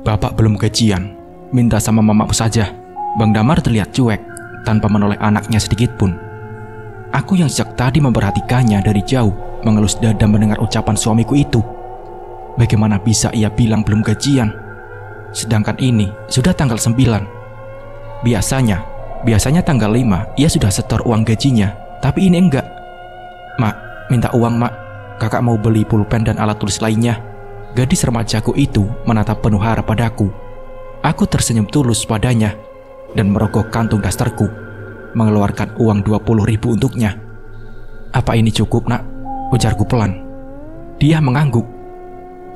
Bapak belum gajian, minta sama mamamu saja. Bang Damar terlihat cuek, tanpa menoleh anaknya sedikit pun. Aku yang sejak tadi memperhatikannya dari jauh, mengelus dada mendengar ucapan suamiku itu. Bagaimana bisa ia bilang belum gajian? Sedangkan ini sudah tanggal 9. Biasanya tanggal 5 ia sudah setor uang gajinya, tapi ini enggak. Mak, minta uang mak, kakak mau beli pulpen dan alat tulis lainnya. Gadis remajaku itu menatap penuh harap padaku. Aku tersenyum tulus padanya dan merogoh kantung dasterku, mengeluarkan uang 20.000 untuknya. Apa ini cukup nak? Ujarku pelan. Dia mengangguk.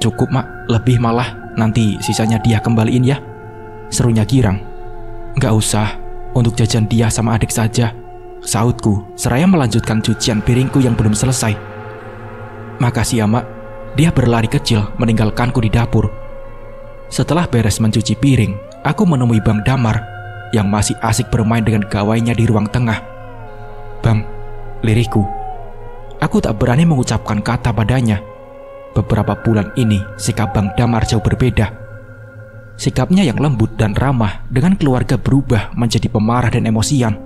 Cukup mak, lebih malah, nanti sisanya dia kembaliin ya, serunya girang. Gak usah, untuk jajan dia sama adik saja, sautku seraya melanjutkan cucian piringku yang belum selesai. Makasih ya mak. Dia berlari kecil meninggalkanku di dapur. Setelah beres mencuci piring, aku menemui Bang Damar yang masih asik bermain dengan gawainya di ruang tengah. Bang, lirihku. Aku tak berani mengucapkan kata padanya. Beberapa bulan ini sikap Bang Damar jauh berbeda. Sikapnya yang lembut dan ramah dengan keluarga berubah menjadi pemarah dan emosian.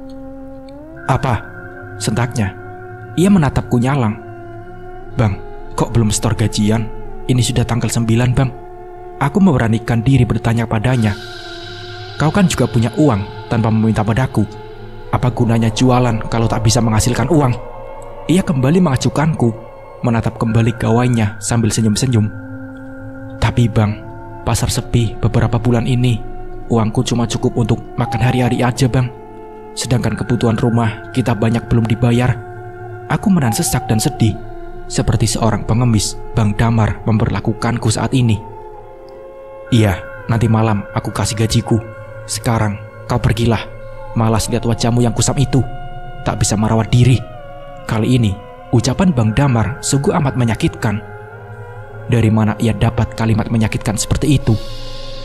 Apa? Sentaknya. Ia menatapku nyalang. Bang, kok belum setor gajian? Ini sudah tanggal 9 bang. Aku memberanikan diri bertanya padanya. Kau kan juga punya uang tanpa meminta padaku. Apa gunanya jualan kalau tak bisa menghasilkan uang? Ia kembali mengacukanku, menatap kembali gawainya sambil senyum-senyum. Tapi bang, pasar sepi beberapa bulan ini. Uangku cuma cukup untuk makan hari-hari aja bang. Sedangkan kebutuhan rumah kita banyak belum dibayar. Aku menahan sesak dan sedih. Seperti seorang pengemis, Bang Damar memperlakukanku saat ini. Iya, nanti malam aku kasih gajiku. Sekarang kau pergilah. Malas lihat wajahmu yang kusam itu. Tak bisa merawat diri. Kali ini, ucapan Bang Damar sungguh amat menyakitkan. Dari mana ia dapat kalimat menyakitkan seperti itu?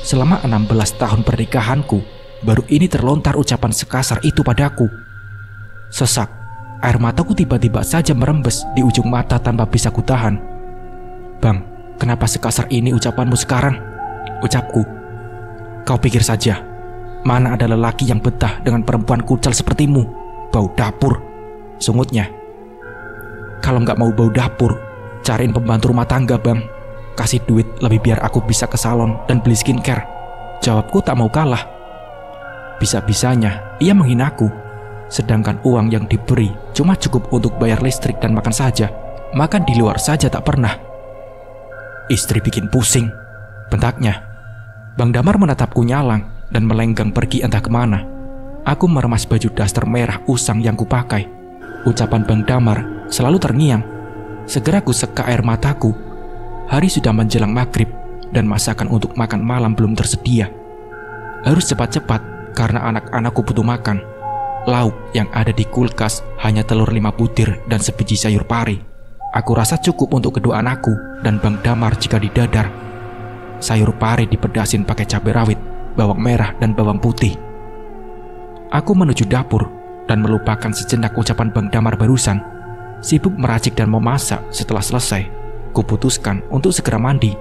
Selama 16 tahun pernikahanku, baru ini terlontar ucapan sekasar itu padaku. Sesak. Air mataku tiba-tiba saja merembes di ujung mata tanpa bisa kutahan. Bang, kenapa sekasar ini ucapanmu sekarang? Ucapku. Kau pikir saja, mana ada lelaki yang betah dengan perempuan kucel sepertimu? Bau dapur, sungutnya. Kalau nggak mau bau dapur, cariin pembantu rumah tangga bang. Kasih duit lebih biar aku bisa ke salon dan beli skincare. Jawabku tak mau kalah. Bisa-bisanya ia menghinaku. Sedangkan uang yang diberi cuma cukup untuk bayar listrik dan makan saja. Makan di luar saja tak pernah. Istri bikin pusing, bentaknya. Bang Damar menatapku nyalang dan melenggang pergi entah kemana. Aku meremas baju daster merah usang yang kupakai. Ucapan Bang Damar selalu terngiang. Segera ku seka air mataku. Hari sudah menjelang maghrib dan masakan untuk makan malam belum tersedia. Harus cepat-cepat karena anak-anakku butuh makan. Lauk yang ada di kulkas hanya telur 5 butir dan sebiji sayur pari. Aku rasa cukup untuk kedua anakku dan Bang Damar jika didadar. Sayur pari dipedasin pakai cabai rawit, bawang merah dan bawang putih. Aku menuju dapur dan melupakan sejenak ucapan Bang Damar barusan. Sibuk meracik dan memasak. Setelah selesai, kuputuskan untuk segera mandi.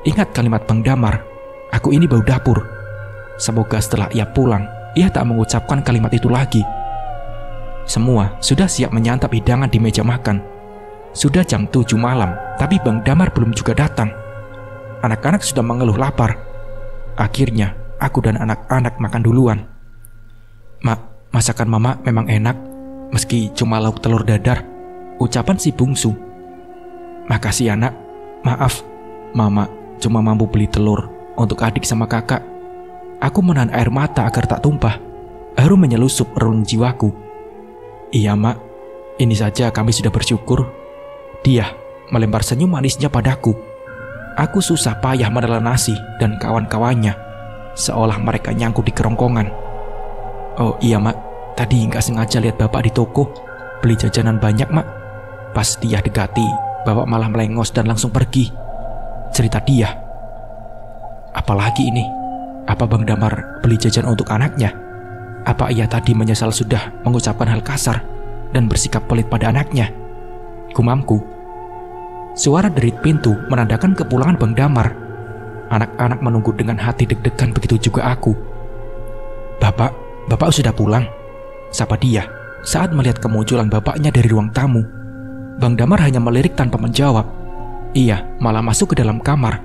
Ingat kalimat Bang Damar, aku ini bau dapur. Semoga setelah ia pulang, ia tak mengucapkan kalimat itu lagi. Semua sudah siap menyantap hidangan di meja makan. Sudah jam 7 malam, tapi Bang Damar belum juga datang. Anak-anak sudah mengeluh lapar. Akhirnya, aku dan anak-anak makan duluan. Mak, masakan mama memang enak, meski cuma lauk telur dadar. Ucapan si bungsu. Makasih anak, maaf, mama cuma mampu beli telur untuk adik sama kakak. Aku menahan air mata agar tak tumpah. Haru menyelusup relung jiwaku. Iya mak, ini saja kami sudah bersyukur. Dia melempar senyum manisnya padaku. Aku susah payah menelan nasi dan kawan-kawannya, seolah mereka nyangkut di kerongkongan. Oh iya mak, tadi nggak sengaja lihat bapak di toko, beli jajanan banyak mak. Pas dia dekati, bapak malah melengos dan langsung pergi. Cerita dia. Apalagi ini? Apa Bang Damar beli jajan untuk anaknya? Apa ia tadi menyesal sudah mengucapkan hal kasar dan bersikap pelit pada anaknya? Gumamku. Suara derit pintu menandakan kepulangan Bang Damar. Anak-anak menunggu dengan hati deg-degan, begitu juga aku. Bapak sudah pulang?" sapa dia saat melihat kemunculan bapaknya dari ruang tamu. Bang Damar hanya melirik tanpa menjawab. Ia malah masuk ke dalam kamar.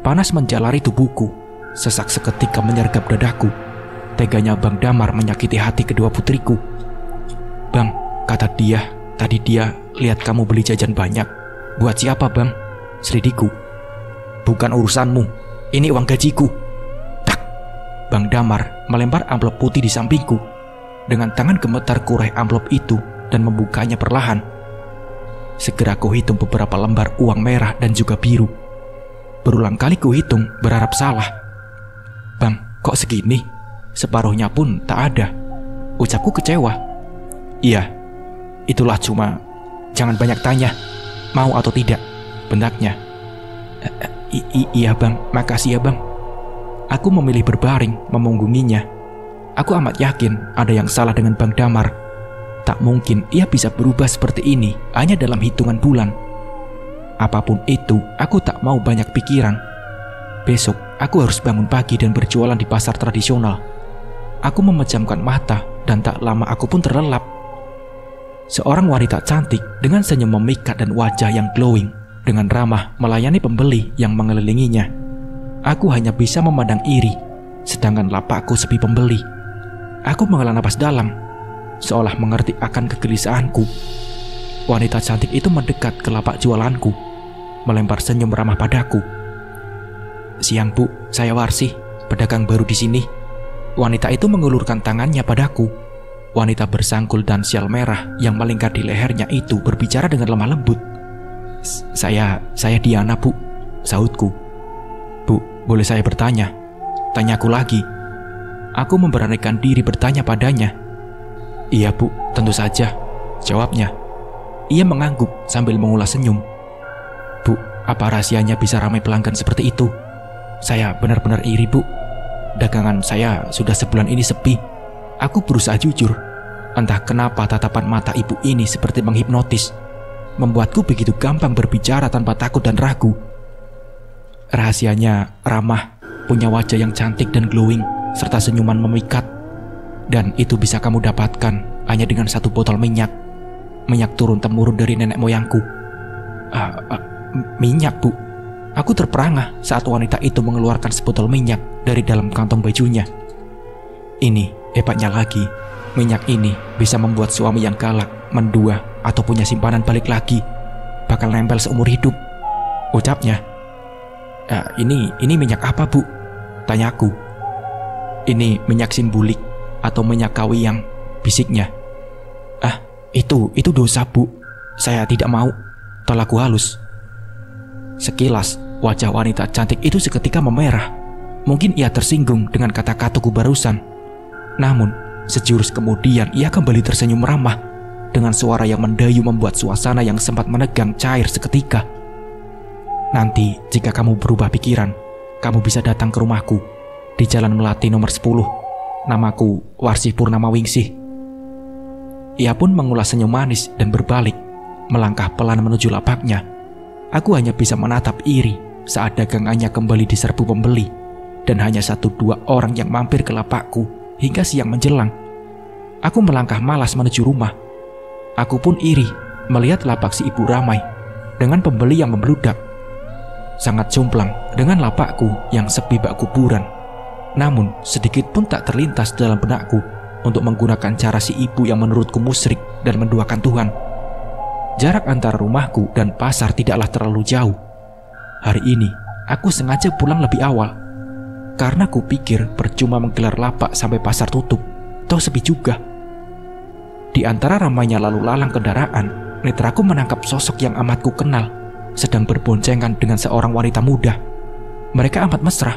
Panas menjalari tubuhku. Sesak seketika menyergap dadaku. Teganya Bang Damar menyakiti hati kedua putriku. "Bang," kata dia, "tadi dia lihat kamu beli jajan banyak. Buat siapa, Bang?" Selidiku. "Bukan urusanmu. Ini uang gajiku." Tak! Bang Damar melempar amplop putih di sampingku. Dengan tangan gemetar kurai amplop itu dan membukanya perlahan. Segera kuhitung beberapa lembar uang merah dan juga biru. Berulang kali kuhitung berharap salah. "Bang, kok segini? Separuhnya pun tak ada," ucapku kecewa. "Iya, itulah cuma jangan banyak tanya. Mau atau tidak?" bentaknya. Iya Bang, makasih ya Bang." Aku memilih berbaring memunggunginya. Aku amat yakin ada yang salah dengan Bang Damar. Tak mungkin ia bisa berubah seperti ini hanya dalam hitungan bulan. Apapun itu, aku tak mau banyak pikiran. Besok, aku harus bangun pagi dan berjualan di pasar tradisional. Aku memejamkan mata dan tak lama aku pun terlelap. Seorang wanita cantik dengan senyum memikat dan wajah yang glowing, dengan ramah melayani pembeli yang mengelilinginya. Aku hanya bisa memandang iri, sedangkan lapakku sepi pembeli. Aku menghela napas dalam, seolah mengerti akan kegelisahanku. Wanita cantik itu mendekat ke lapak jualanku, melempar senyum ramah padaku. "Siang Bu, saya Warsih, pedagang baru di sini." Wanita itu mengulurkan tangannya padaku. Wanita bersangkul dan sial merah yang melingkar di lehernya itu berbicara dengan lemah lembut. Saya Diana Bu," sahutku. "Bu, boleh saya bertanya?" Tanyaku lagi. Aku memberanikan diri bertanya padanya. "Iya Bu, tentu saja," jawabnya. Ia mengangguk sambil mengulas senyum. "Bu, apa rahasianya bisa ramai pelanggan seperti itu? Saya benar-benar iri Bu. Dagangan saya sudah sebulan ini sepi." Aku berusaha jujur. Entah kenapa tatapan mata ibu ini seperti menghipnotis, membuatku begitu gampang berbicara tanpa takut dan ragu. "Rahasianya ramah, punya wajah yang cantik dan glowing, serta senyuman memikat. Dan itu bisa kamu dapatkan hanya dengan satu botol minyak. Minyak turun-temurun dari nenek moyangku." Minyak Bu?" Aku terperangah saat wanita itu mengeluarkan sebotol minyak dari dalam kantong bajunya. "Ini hebatnya lagi, minyak ini bisa membuat suami yang galak, mendua, atau punya simpanan balik lagi bakal nempel seumur hidup," ucapnya. Ini minyak apa Bu?" tanyaku. "Ini minyak simbolik atau minyak kawiyang," bisiknya. Itu dosa Bu. Saya tidak mau," tolakku halus. Sekilas, wajah wanita cantik itu seketika memerah. Mungkin ia tersinggung dengan kata-kataku barusan. Namun, sejurus kemudian ia kembali tersenyum ramah dengan suara yang mendayu membuat suasana yang sempat menegang cair seketika. "Nanti, jika kamu berubah pikiran, kamu bisa datang ke rumahku di Jalan Melati nomor 10. Namaku Warsih Purnama Wingsih." Ia pun mengulas senyum manis dan berbalik, melangkah pelan menuju lapaknya. Aku hanya bisa menatap iri saat dagangannya kembali diserbu pembeli, dan hanya 1-2 orang yang mampir ke lapakku hingga siang menjelang. Aku melangkah malas menuju rumah. Aku pun iri melihat lapak si ibu ramai dengan pembeli yang membludak. Sangat jomplang dengan lapakku yang sepi bak kuburan. Namun sedikit pun tak terlintas dalam benakku untuk menggunakan cara si ibu yang menurutku musyrik dan menduakan Tuhan. Jarak antara rumahku dan pasar tidaklah terlalu jauh. Hari ini aku sengaja pulang lebih awal karena kupikir percuma menggelar lapak sampai pasar tutup, toh sepi juga. Di antara ramainya lalu lalang kendaraan, netraku menangkap sosok yang amat ku kenal sedang berboncengan dengan seorang wanita muda. Mereka amat mesra,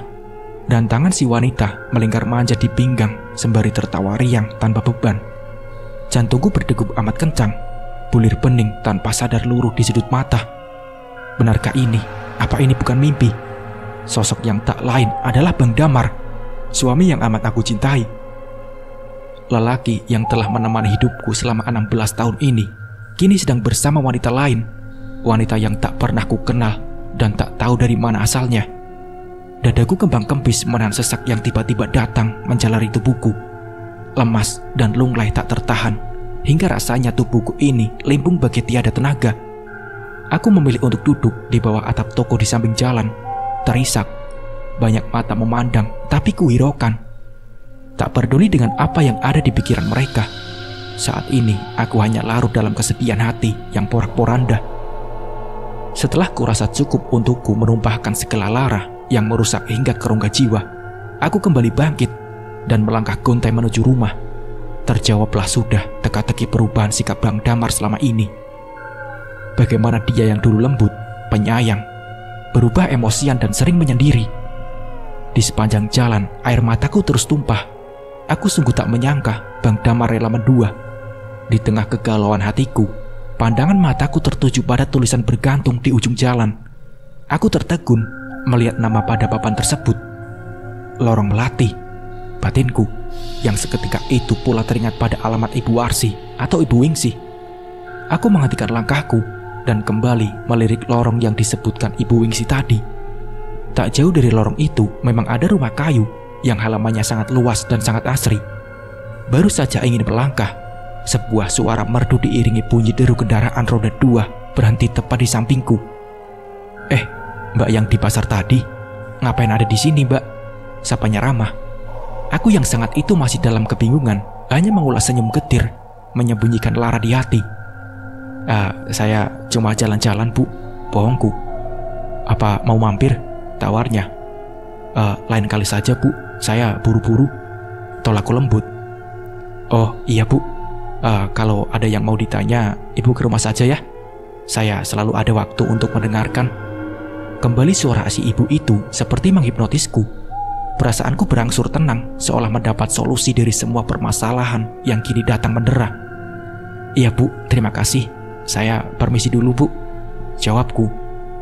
dan tangan si wanita melingkar manja di pinggang sembari tertawa riang tanpa beban. Jantungku berdegup amat kencang, bulir bening tanpa sadar luruh di sudut mata. Benarkah ini? Apa ini bukan mimpi? Sosok yang tak lain adalah Bang Damar, suami yang amat aku cintai. Lelaki yang telah menemani hidupku selama 16 tahun ini kini sedang bersama wanita lain, wanita yang tak pernah ku kenal dan tak tahu dari mana asalnya. Dadaku kembang-kempis menahan sesak yang tiba-tiba datang menjalari tubuhku. Lemas dan lunglai tak tertahan, hingga rasanya tubuhku ini limbung bagi tiada tenaga. Aku memilih untuk duduk di bawah atap toko di samping jalan. Terisak, banyak mata memandang, tapi kuhiraukan. Tak peduli dengan apa yang ada di pikiran mereka. Saat ini aku hanya larut dalam kesepian hati yang porak-poranda. Setelah kurasa cukup untukku menumpahkan segala lara yang merusak hingga ke rongga jiwa, aku kembali bangkit dan melangkah gontai menuju rumah. Terjawablah sudah teka-teki perubahan sikap Bang Damar selama ini. Bagaimana dia yang dulu lembut, penyayang, berubah emosian dan sering menyendiri. Di sepanjang jalan, air mataku terus tumpah. Aku sungguh tak menyangka Bang Damar rela mendua. Di tengah kegalauan hatiku, pandangan mataku tertuju pada tulisan bergantung di ujung jalan. Aku tertegun melihat nama pada papan tersebut. Lorong Melati. Batinku yang seketika itu pula teringat pada alamat Ibu Warsi atau Ibu Wingsi. Aku menghentikan langkahku dan kembali melirik lorong yang disebutkan Ibu Wingsi tadi. Tak jauh dari lorong itu memang ada rumah kayu yang halamannya sangat luas dan sangat asri. Baru saja ingin melangkah, sebuah suara merdu diiringi bunyi deru kendaraan roda 2 berhenti tepat di sampingku. Mbak yang di pasar tadi, ngapain ada di sini, Mbak? Sapanya ramah. Aku yang sangat itu masih dalam kebingungan, hanya mengulas senyum getir, menyembunyikan lara di hati. Saya cuma jalan-jalan, Bu. Bohongku. Apa mau mampir? Tawarnya. Lain kali saja, Bu. Saya buru-buru. Tolakku lembut. Oh, iya, Bu. Kalau ada yang mau ditanya, Ibu ke rumah saja ya. Saya selalu ada waktu untuk mendengarkan. Kembali suara si ibu itu seperti menghipnotisku. Perasaanku berangsur tenang, seolah mendapat solusi dari semua permasalahan yang kini datang mendera. Iya, Bu, terima kasih. Saya permisi dulu, Bu, jawabku.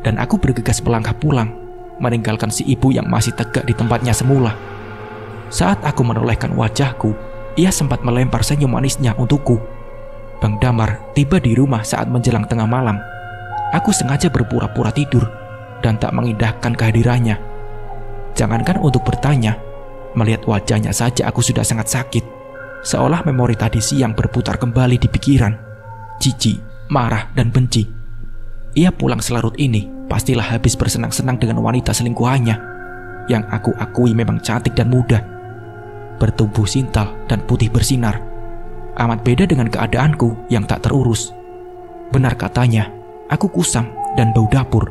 Dan aku bergegas melangkah pulang, meninggalkan si ibu yang masih tegak di tempatnya semula. Saat aku menolehkan wajahku, ia sempat melempar senyum manisnya untukku. Bang Damar tiba di rumah saat menjelang tengah malam. Aku sengaja berpura-pura tidur dan tak mengindahkan kehadirannya. Jangankan untuk bertanya, melihat wajahnya saja aku sudah sangat sakit. Seolah memori tadi siang berputar kembali di pikiran. Jijik, marah, dan benci. Ia pulang selarut ini pastilah habis bersenang-senang dengan wanita selingkuhannya, yang aku akui memang cantik dan muda, bertubuh sintal dan putih bersinar. Amat beda dengan keadaanku yang tak terurus. Benar katanya, aku kusam dan bau dapur.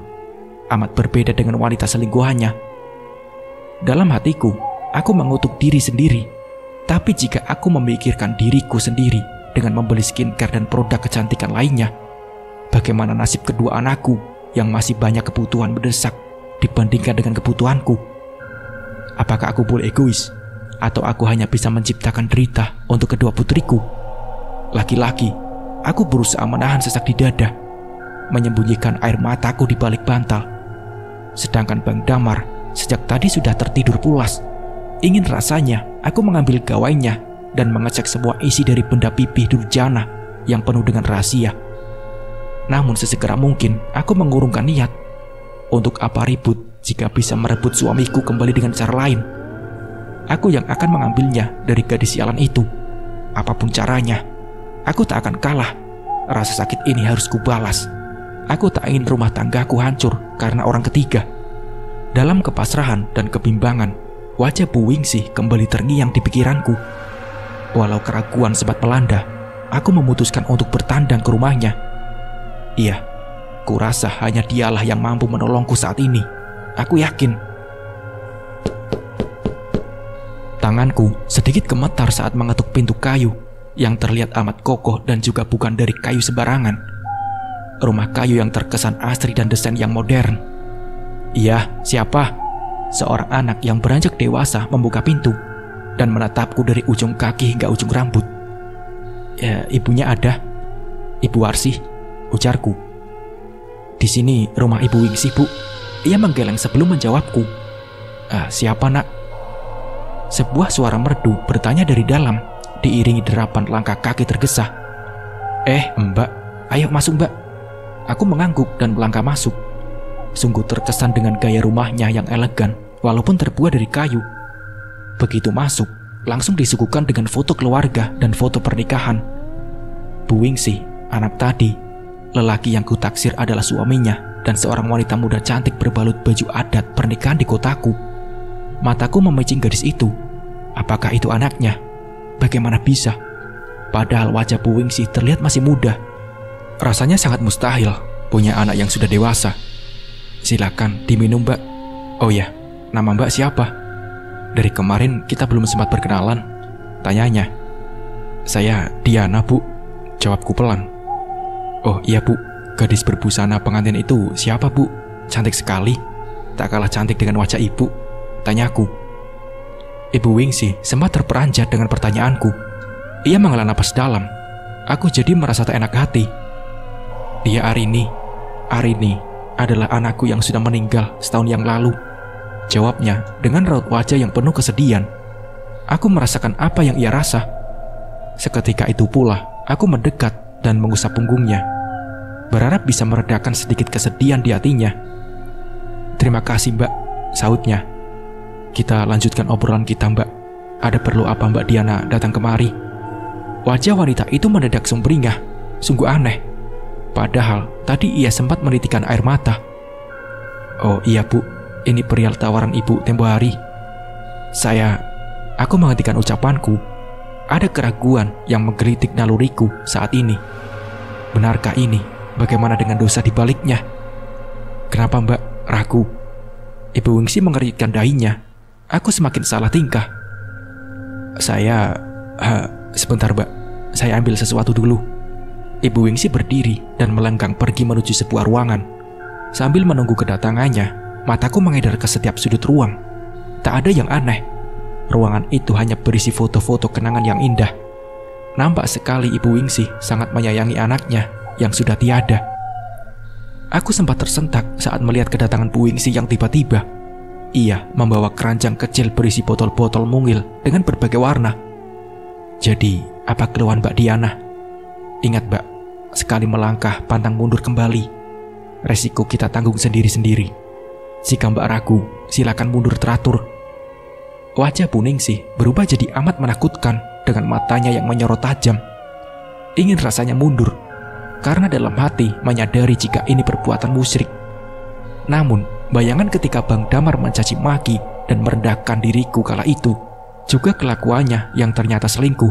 Amat berbeda dengan wanita selingkuhannya. Dalam hatiku, aku mengutuk diri sendiri. Tapi jika aku memikirkan diriku sendiri dengan membeli skincare dan produk kecantikan lainnya, bagaimana nasib kedua anakku yang masih banyak kebutuhan mendesak dibandingkan dengan kebutuhanku? Apakah aku boleh egois? Atau aku hanya bisa menciptakan derita untuk kedua putriku? Laki-laki, aku berusaha menahan sesak di dada, menyembunyikan air mataku di balik bantal. Sedangkan Bang Damar sejak tadi sudah tertidur pulas. Ingin rasanya aku mengambil gawainya dan mengecek semua isi dari benda pipih durjana yang penuh dengan rahasia. Namun sesegera mungkin aku mengurungkan niat. Untuk apa ribut jika bisa merebut suamiku kembali dengan cara lain? Aku yang akan mengambilnya dari gadis sialan itu. Apapun caranya, aku tak akan kalah. Rasa sakit ini harus kubalas. Aku tak ingin rumah tanggaku hancur karena orang ketiga. Dalam kepasrahan dan kebimbangan, wajah Bu Wingsi kembali terngiang di pikiranku. Walau keraguan sempat melanda, aku memutuskan untuk bertandang ke rumahnya. Iya, kurasa hanya dialah yang mampu menolongku saat ini. Aku yakin. Tanganku sedikit gemetar saat mengetuk pintu kayu yang terlihat amat kokoh dan juga bukan dari kayu sembarangan. Rumah kayu yang terkesan asri dan desain yang modern. Iya, siapa? Seorang anak yang beranjak dewasa membuka pintu dan menatapku dari ujung kaki hingga ujung rambut. Ya, ibunya ada. Ibu Warsi, ujarku. Di sini rumah Ibu Wingsi, Bu. Ia menggeleng sebelum menjawabku. Siapa, Nak? Sebuah suara merdu bertanya dari dalam, diiringi derapan langkah kaki tergesa. Mbak, ayo masuk, Mbak. Aku mengangguk dan melangkah masuk. Sungguh terkesan dengan gaya rumahnya yang elegan walaupun terbuat dari kayu. Begitu masuk, langsung disuguhkan dengan foto keluarga dan foto pernikahan. Bu Wingsi, anak tadi, lelaki yang kutaksir adalah suaminya dan seorang wanita muda cantik berbalut baju adat pernikahan di kotaku. Mataku memicing gadis itu. Apakah itu anaknya? Bagaimana bisa? Padahal wajah Bu Wingsi terlihat masih muda. Rasanya sangat mustahil punya anak yang sudah dewasa. Silakan diminum, Mbak. Oh ya, nama Mbak siapa? Dari kemarin kita belum sempat berkenalan, tanyanya. Saya Diana, Bu, jawabku pelan. Oh iya, Bu, gadis berbusana pengantin itu siapa, Bu? Cantik sekali, tak kalah cantik dengan wajah ibu, tanyaku. Ibu Wingsi sempat terperanjat dengan pertanyaanku. Ia menghela napas dalam. Aku jadi merasa tak enak hati. Dia Arini adalah anakku yang sudah meninggal setahun yang lalu, jawabnya dengan raut wajah yang penuh kesedihan. Aku merasakan apa yang ia rasa. Seketika itu pula, aku mendekat dan mengusap punggungnya, berharap bisa meredakan sedikit kesedihan di hatinya. Terima kasih, Mbak, sahutnya. Kita lanjutkan obrolan kita, Mbak. Ada perlu apa Mbak Diana datang kemari? Wajah wanita itu mendadak sumringah, sungguh aneh. Padahal tadi ia sempat menitikkan air mata. Oh iya, Bu, ini perihal tawaran Ibu tempo hari. Aku menghentikan ucapanku. Ada keraguan yang menggelitik naluriku saat ini. Benarkah ini? Bagaimana dengan dosa di baliknya? Kenapa Mbak ragu? Ibu Wingsi mengeritkan dahinya. Aku semakin salah tingkah. Sebentar, Mbak. Saya ambil sesuatu dulu. Ibu Wingsi berdiri dan melenggang pergi menuju sebuah ruangan. Sambil menunggu kedatangannya, mataku mengedar ke setiap sudut ruang. Tak ada yang aneh. Ruangan itu hanya berisi foto-foto kenangan yang indah. Nampak sekali Ibu Wingsi sangat menyayangi anaknya yang sudah tiada. Aku sempat tersentak saat melihat kedatangan Bu Wingsi yang tiba-tiba. Ia membawa keranjang kecil berisi botol-botol mungil dengan berbagai warna. Jadi, apa keluhan Mbak Diana? Ingat, Mbak, sekali melangkah pantang mundur kembali. Resiko kita tanggung sendiri-sendiri. Jika Mbak ragu, silakan mundur teratur. Wajah Bu Ningsih berubah jadi amat menakutkan dengan matanya yang menyorot tajam. Ingin rasanya mundur, karena dalam hati menyadari jika ini perbuatan musyrik. Namun, bayangan ketika Bang Damar mencaci maki dan merendahkan diriku kala itu, juga kelakuannya yang ternyata selingkuh.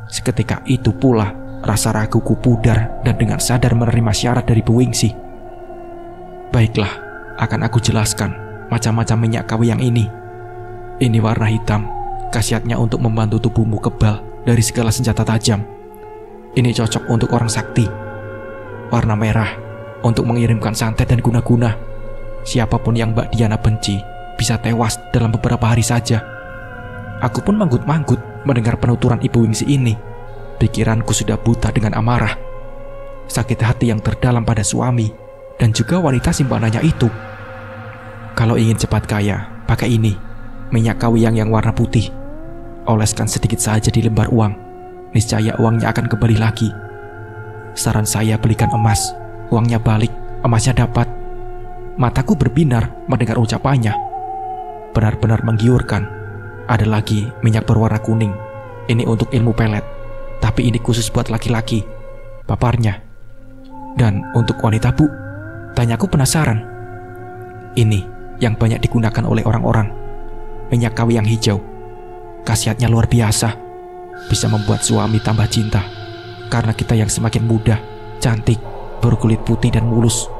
Seketika itu pula, rasa raguku pudar dan dengan sadar menerima syarat dari Bu Wingsi. Baiklah, akan aku jelaskan macam-macam minyak kawi yang ini. Ini warna hitam, khasiatnya untuk membantu tubuhmu kebal dari segala senjata tajam. Ini cocok untuk orang sakti. Warna merah, untuk mengirimkan santet dan guna-guna. Siapapun yang Mbak Diana benci, bisa tewas dalam beberapa hari saja. Aku pun manggut-manggut mendengar penuturan Ibu Wingsi ini. Pikiranku sudah buta dengan amarah. Sakit hati yang terdalam pada suami dan juga wanita simpanannya itu. Kalau ingin cepat kaya, pakai ini, minyak kawi yang warna putih. Oleskan sedikit saja di lembar uang. Niscaya uangnya akan kembali lagi. Saran saya belikan emas. Uangnya balik, emasnya dapat. Mataku berbinar mendengar ucapannya. Benar-benar menggiurkan. Ada lagi minyak berwarna kuning. Ini untuk ilmu pelet, tapi ini khusus buat laki-laki, paparnya. Dan untuk wanita, Bu? Tanyaku penasaran. Ini yang banyak digunakan oleh orang-orang. Minyak kawi yang hijau. Khasiatnya luar biasa. Bisa membuat suami tambah cinta. Karena kita yang semakin muda, cantik, berkulit putih dan mulus.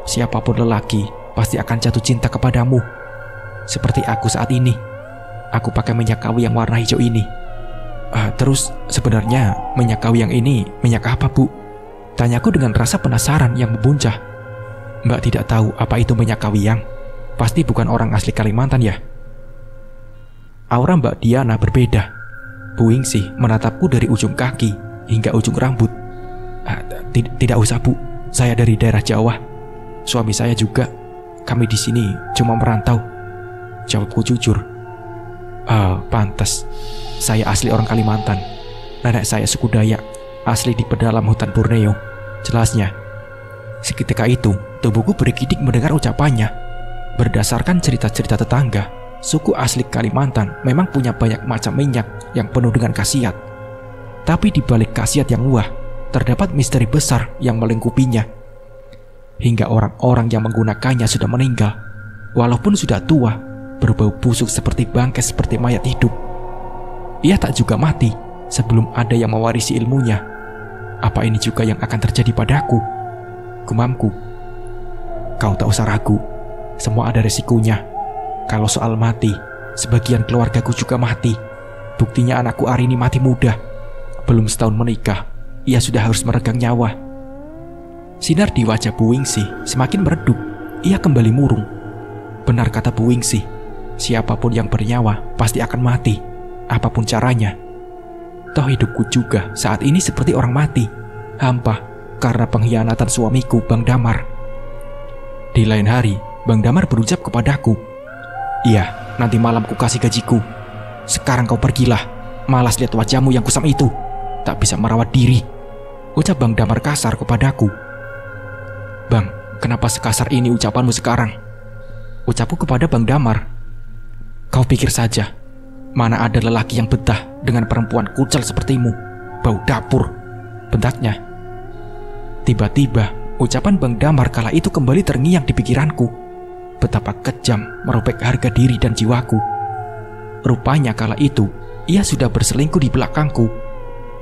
Siapapun lelaki pasti akan jatuh cinta kepadamu. Seperti aku saat ini. Aku pakai minyak kawi yang warna hijau ini. Terus sebenarnya minyak kawi yang ini minyak apa, Bu? Tanyaku dengan rasa penasaran yang membuncah. Mbak tidak tahu apa itu minyak kawi yang? Pasti bukan orang asli Kalimantan ya? Aura Mbak Diana berbeda. Bu Wingsi menatapku dari ujung kaki hingga ujung rambut. Tidak usah, Bu. Saya dari daerah Jawa. Suami saya juga. Kami di sini cuma merantau. Jawabku jujur. Pantas. Saya asli orang Kalimantan. Nenek saya suku Dayak, asli di pedalam hutan Borneo. Jelasnya. Seketika itu, tubuhku bergidik mendengar ucapannya. Berdasarkan cerita-cerita tetangga, suku asli Kalimantan memang punya banyak macam minyak yang penuh dengan khasiat. Tapi di balik khasiat yang wah, terdapat misteri besar yang melingkupinya. Hingga orang-orang yang menggunakannya sudah meninggal, walaupun sudah tua, berbau busuk seperti bangkai seperti mayat hidup. Ia tak juga mati sebelum ada yang mewarisi ilmunya. Apa ini juga yang akan terjadi padaku? Gumamku. Kau tak usah ragu, semua ada resikonya. Kalau soal mati, sebagian keluargaku juga mati. Buktinya anakku Arini mati muda. Belum setahun menikah, ia sudah harus meregang nyawa. Sinar di wajah Bu Wingsi semakin meredup. Ia kembali murung. Benar kata Bu Wingsi, siapapun yang bernyawa pasti akan mati, apapun caranya. Toh hidupku juga saat ini seperti orang mati, hampa karena pengkhianatan suamiku Bang Damar. Di lain hari, Bang Damar berucap kepadaku, "Iya, nanti malam ku kasih gajiku. Sekarang kau pergilah, malas lihat wajahmu yang kusam itu. Tak bisa merawat diri," ucap Bang Damar kasar kepadaku. "Bang, kenapa sekasar ini ucapanmu sekarang?" ucapku kepada Bang Damar. "Kau pikir saja, mana ada lelaki yang betah dengan perempuan kucel sepertimu, bau dapur," bentaknya. Tiba-tiba, ucapan Bang Damar kala itu kembali terngiang di pikiranku. Betapa kejam merobek harga diri dan jiwaku. Rupanya kala itu, ia sudah berselingkuh di belakangku.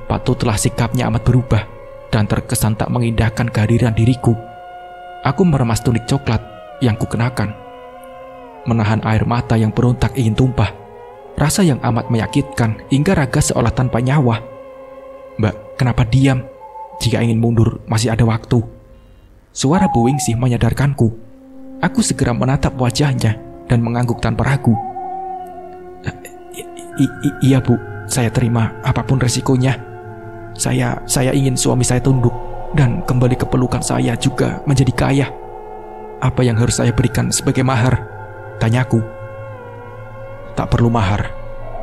Patutlah sikapnya amat berubah dan terkesan tak mengindahkan kehadiran diriku. Aku meremas tunik coklat yang kukenakan. Menahan air mata yang berontak ingin tumpah. Rasa yang amat menyakitkan hingga raga seolah tanpa nyawa. "Mbak, kenapa diam? Jika ingin mundur, masih ada waktu." Suara Bu Wingsi menyadarkanku. Aku segera menatap wajahnya dan mengangguk tanpa ragu. Iya Bu, saya terima apapun resikonya. Saya ingin suami saya tunduk dan kembali ke pelukan saya juga menjadi kaya. Apa yang harus saya berikan sebagai mahar?" tanyaku. "Tak perlu mahar,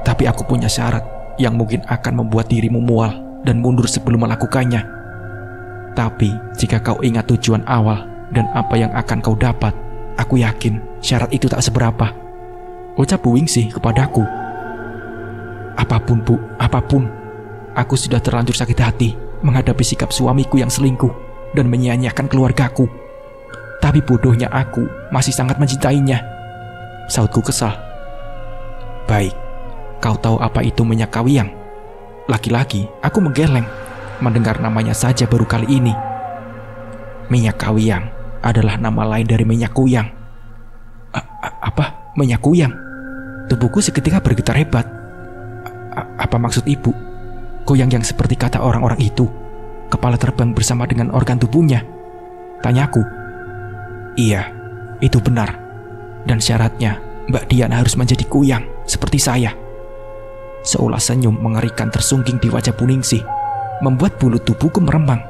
tapi aku punya syarat yang mungkin akan membuat dirimu mual dan mundur sebelum melakukannya. Tapi jika kau ingat tujuan awal dan apa yang akan kau dapat, aku yakin syarat itu tak seberapa," ucap Bu Wingsi kepadaku. "Apapun Bu, apapun. Aku sudah terlanjur sakit hati menghadapi sikap suamiku yang selingkuh dan menyia-nyiakan keluargaku. Tapi bodohnya aku masih sangat mencintainya," sautku kesal. "Baik, kau tahu apa itu minyak kawiyang?" Lagi-lagi aku menggeleng mendengar namanya saja baru kali ini. Minyak kawiyang adalah nama lain dari minyak kuyang. Apa? Minyak kuyang? Tubuhku seketika bergetar hebat. Apa maksud ibu? Kuyang yang seperti kata orang-orang itu, kepala terbang bersama dengan organ tubuhnya, tanyaku. "Iya, itu benar. Dan syaratnya Mbak Dian harus menjadi kuyang seperti saya." Seolah senyum mengerikan tersungging di wajah Bu Ningsih, membuat bulu tubuhku meremang.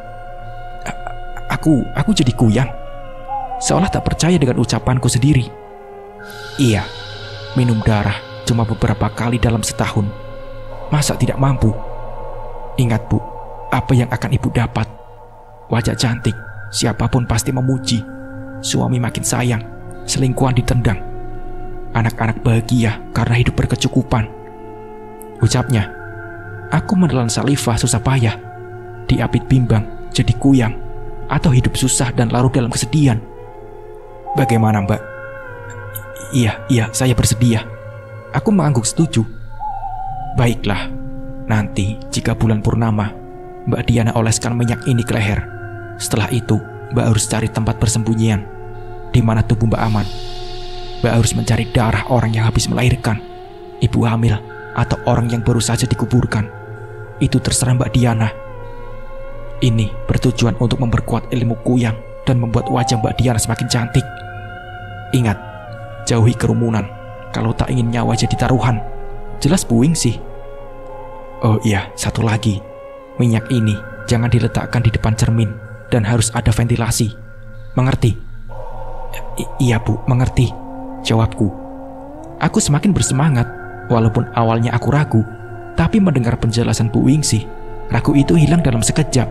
Aku jadi kuyang? Seolah tak percaya dengan ucapanku sendiri. "Iya, minum darah cuma beberapa kali dalam setahun. Masa tidak mampu? Ingat Bu, apa yang akan ibu dapat? Wajah cantik, siapapun pasti memuji. Suami makin sayang, selingkuhan ditendang. Anak-anak bahagia karena hidup berkecukupan," ucapnya. Aku menelan salivah susah payah. Diapit bimbang jadi kuyang atau hidup susah dan larut dalam kesedihan. "Bagaimana Mbak?" Iya, saya bersedia." Aku mengangguk setuju. "Baiklah, nanti jika bulan purnama, Mbak Diana oleskan minyak ini ke leher. Setelah itu, Mbak harus cari tempat persembunyian di mana tubuh Mbak aman. Mbak harus mencari darah orang yang habis melahirkan, ibu hamil, atau orang yang baru saja dikuburkan. Itu terserah Mbak Diana. Ini bertujuan untuk memperkuat ilmu kuyang dan membuat wajah Mbak Diana semakin cantik. Ingat, jauhi kerumunan kalau tak ingin nyawa jadi taruhan," jelas Bu Wingsi. "Oh iya, satu lagi. Minyak ini jangan diletakkan di depan cermin dan harus ada ventilasi. Mengerti?" Iya Bu, mengerti," jawabku. Aku semakin bersemangat. Walaupun awalnya aku ragu, tapi mendengar penjelasan Bu Wingsi, ragu itu hilang dalam sekejap.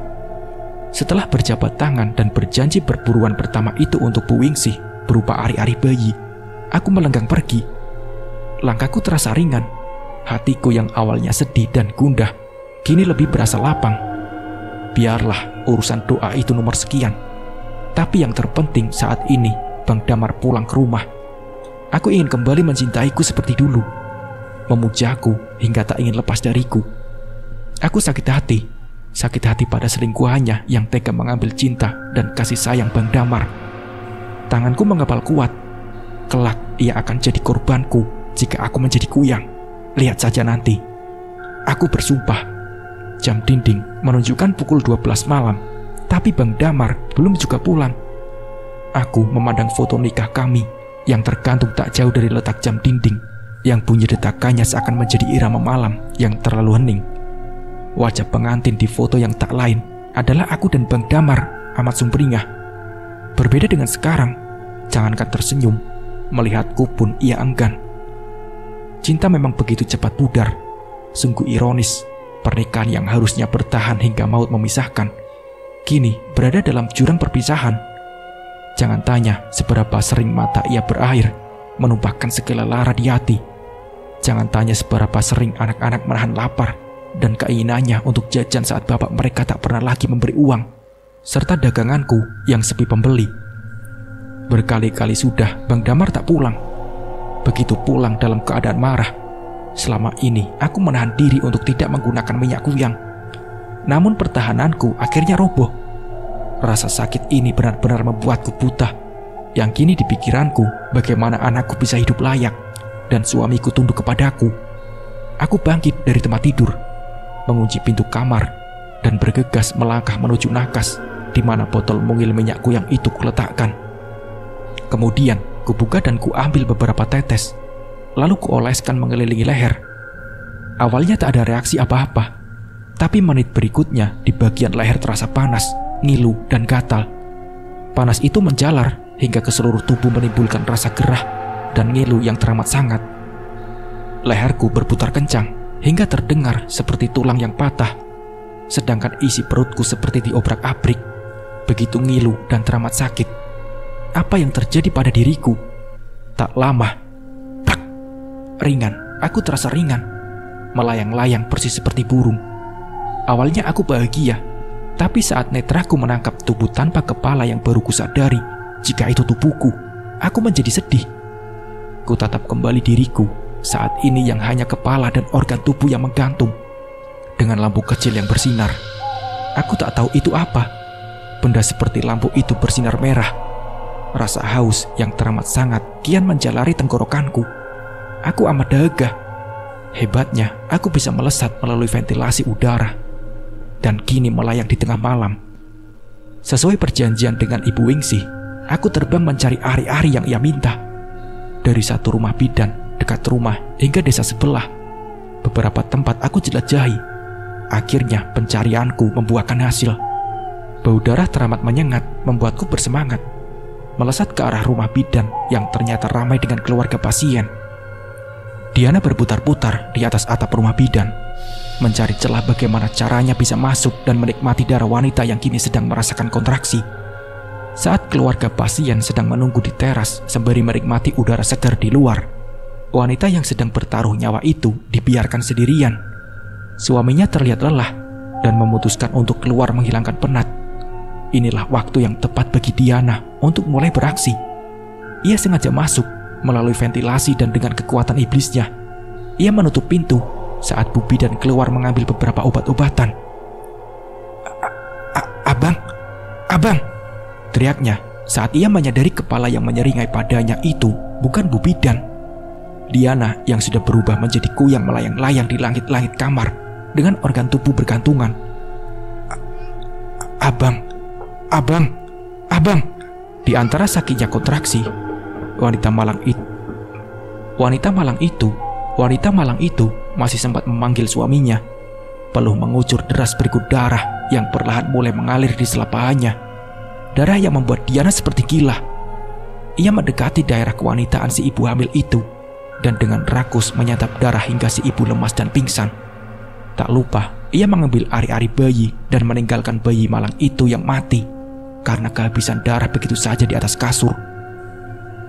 Setelah berjabat tangan dan berjanji perburuan pertama itu untuk Bu Wingsi berupa ari-ari bayi, aku melenggang pergi. Langkahku terasa ringan. Hatiku yang awalnya sedih dan gundah kini lebih berasa lapang. Biarlah urusan doa itu nomor sekian. Tapi yang terpenting saat ini Bang Damar pulang ke rumah. Aku ingin kembali mencintaiku seperti dulu, memujaku hingga tak ingin lepas dariku. Aku sakit hati pada selingkuhannya yang tega mengambil cinta dan kasih sayang Bang Damar. Tanganku mengepal kuat. Kelak ia akan jadi korbanku jika aku menjadi kuyang. Lihat saja nanti. Aku bersumpah. Jam dinding menunjukkan pukul 12 malam, tapi Bang Damar belum juga pulang. Aku memandang foto nikah kami yang tergantung tak jauh dari letak jam dinding, yang bunyi detakannya seakan menjadi irama malam yang terlalu hening. Wajah pengantin di foto yang tak lain adalah aku dan Bang Damar amat sumringah. Berbeda dengan sekarang, jangankan tersenyum, melihatku pun ia enggan. Cinta memang begitu cepat pudar. Sungguh ironis, pernikahan yang harusnya bertahan hingga maut memisahkan, kini berada dalam jurang perpisahan. Jangan tanya seberapa sering mata ia berair, menumpahkan segala lara di hati. Jangan tanya seberapa sering anak-anak menahan lapar dan keinginannya untuk jajan saat bapak mereka tak pernah lagi memberi uang, serta daganganku yang sepi pembeli. Berkali-kali sudah Bang Damar tak pulang. Begitu pulang dalam keadaan marah. Selama ini aku menahan diri untuk tidak menggunakan minyak kuyang. Namun pertahananku akhirnya roboh. Rasa sakit ini benar-benar membuatku buta. Yang kini di pikiranku bagaimana anakku bisa hidup layak dan suamiku tunduk kepadaku. Aku bangkit dari tempat tidur, mengunci pintu kamar, dan bergegas melangkah menuju nakas di mana botol mungil minyak kuyang itu kuletakkan. Kemudian kubuka dan kuambil beberapa tetes, lalu kuoleskan mengelilingi leher. Awalnya tak ada reaksi apa-apa, tapi menit berikutnya di bagian leher terasa panas, ngilu, dan gatal. Panas itu menjalar hingga ke seluruh tubuh menimbulkan rasa gerah dan ngilu yang teramat sangat. Leherku berputar kencang hingga terdengar seperti tulang yang patah, sedangkan isi perutku seperti diobrak-abrik. Begitu ngilu dan teramat sakit. Apa yang terjadi pada diriku? Tak lama, prak, ringan. Aku terasa ringan, melayang-layang persis seperti burung. Awalnya aku bahagia, tapi saat netraku menangkap tubuh tanpa kepala yang baru kusadari jika itu tubuhku, aku menjadi sedih. Ku tatap kembali diriku saat ini yang hanya kepala dan organ tubuh yang menggantung dengan lampu kecil yang bersinar. Aku tak tahu itu apa. Benda seperti lampu itu bersinar merah. Rasa haus yang teramat sangat kian menjalari tenggorokanku. Aku amat dahaga. Hebatnya, aku bisa melesat melalui ventilasi udara dan kini melayang di tengah malam. Sesuai perjanjian dengan Ibu Wingsi, aku terbang mencari ari-ari yang ia minta. Dari satu rumah bidan dekat rumah hingga desa sebelah, beberapa tempat aku jelajahi. Akhirnya pencarianku membuahkan hasil. Bau darah teramat menyengat membuatku bersemangat melesat ke arah rumah bidan yang ternyata ramai dengan keluarga pasien. Diana berputar-putar di atas atap rumah bidan, mencari celah bagaimana caranya bisa masuk dan menikmati darah wanita yang kini sedang merasakan kontraksi. Saat keluarga pasien sedang menunggu di teras sembari menikmati udara segar di luar, wanita yang sedang bertaruh nyawa itu dibiarkan sendirian. Suaminya terlihat lelah dan memutuskan untuk keluar menghilangkan penat. Inilah waktu yang tepat bagi Diana untuk mulai beraksi. Ia sengaja masuk melalui ventilasi dan dengan kekuatan iblisnya, ia menutup pintu saat Bu Bidan keluar mengambil beberapa obat-obatan. Abang, teriaknya saat ia menyadari kepala yang menyeringai padanya itu bukan Bu Bidan. Diana yang sudah berubah menjadi kuyang melayang-layang di langit-langit kamar dengan organ tubuh bergantungan. Abang. Di antara sakitnya kontraksi, wanita malang itu masih sempat memanggil suaminya. Peluh mengucur deras berikut darah yang perlahan mulai mengalir di selapahannya. Darah yang membuat Diana seperti gila. Ia mendekati daerah kewanitaan si ibu hamil itu dan dengan rakus menyantap darah hingga si ibu lemas dan pingsan. Tak lupa, ia mengambil ari-ari bayi dan meninggalkan bayi malang itu yang mati karena kehabisan darah begitu saja di atas kasur.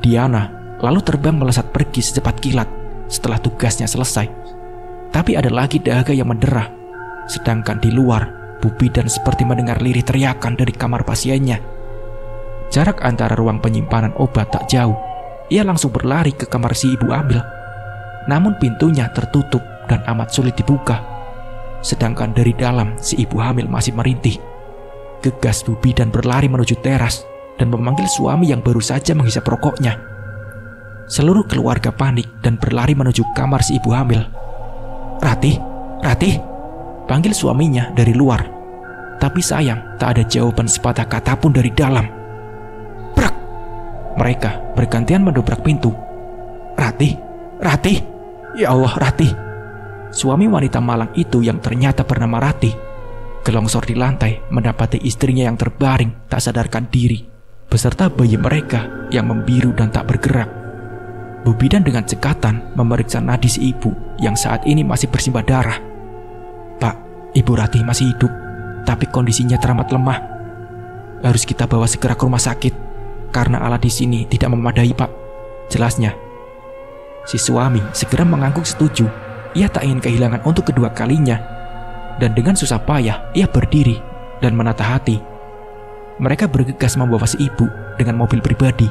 Diana lalu terbang melesat pergi secepat kilat setelah tugasnya selesai. Tapi ada lagi dahaga yang mendera. Sedangkan di luar, Bu Bidan seperti mendengar lirih teriakan dari kamar pasiennya. Jarak antara ruang penyimpanan obat tak jauh. Ia langsung berlari ke kamar si ibu hamil. Namun pintunya tertutup dan amat sulit dibuka. Sedangkan dari dalam si ibu hamil masih merintih. Gegas Bu Bidan berlari menuju teras dan memanggil suami yang baru saja menghisap rokoknya. Seluruh keluarga panik dan berlari menuju kamar si ibu hamil. "Ratih, Ratih," panggil suaminya dari luar. Tapi sayang, tak ada jawaban sepatah kata pun dari dalam. Prak! Mereka bergantian mendobrak pintu. "Ratih, Ratih, ya Allah Ratih." Suami wanita malang itu yang ternyata bernama Ratih gelongsor di lantai mendapati istrinya yang terbaring tak sadarkan diri beserta bayi mereka yang membiru dan tak bergerak. Bu Bidan dengan cekatan memeriksa nadi si ibu yang saat ini masih bersimbah darah. "Pak, Ibu Ratih masih hidup, tapi kondisinya teramat lemah. Harus kita bawa segera ke rumah sakit karena alat di sini tidak memadai, Pak," jelasnya. Si suami segera mengangguk setuju. Ia tak ingin kehilangan untuk kedua kalinya. Dan dengan susah payah ia berdiri dan menata hati. Mereka bergegas membawa si ibu dengan mobil pribadi.